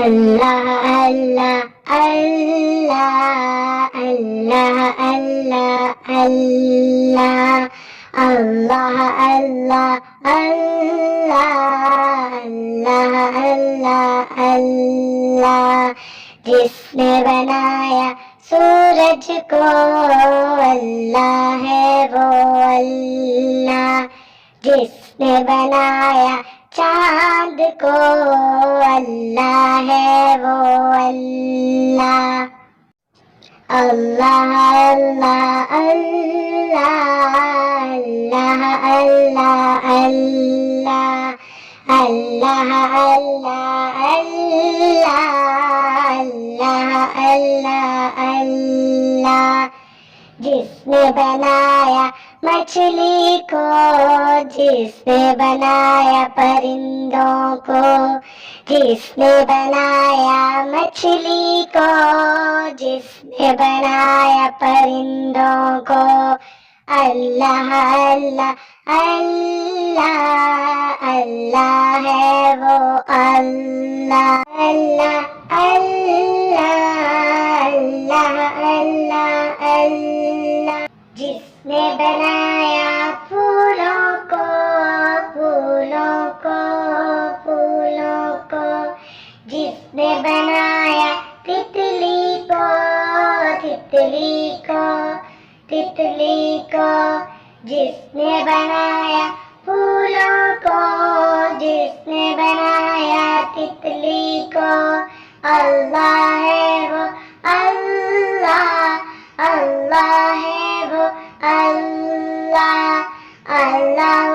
अल्लाह अल्लाह अल्लाह अल्लाह अल्लाह अल्लाह अल्लाह अल्लाह अल्लाह अल्लाह अल्लाह अल्लाह। जिसने बनाया सूरज को अल्लाह है वो अल्लाह। जिसने बनाया चांद को अल्लाह है वो अल्लाह। अल्लाह अल्लाह अल्लाह अल्लाह अल्लाह अल्लाह अल्लाह अल्लाह अल्लाह अल्लाह अल्लाह अल्लाह। जिसने बनाया मछली को, जिसने बनाया परिंदों को, जिसने बनाया मछली को, जिसने बनाया परिंदों को अल्लाह अल्लाह अल्लाह अल्लाह है वो अल्लाह। अल्लाह अल्लाह अल्लाह अल्लाह अल्लाह। जिसने बनाया फूलों को, फूलों को, फूलों को, जिसने बनाया तितली को, तितली को, तितली को, जिसने बनाया फूलों को, जिसने बनाया तितली को अल्लाह है वो अल्लाह। अल्लाह है वो अल्लाह। अल्लाह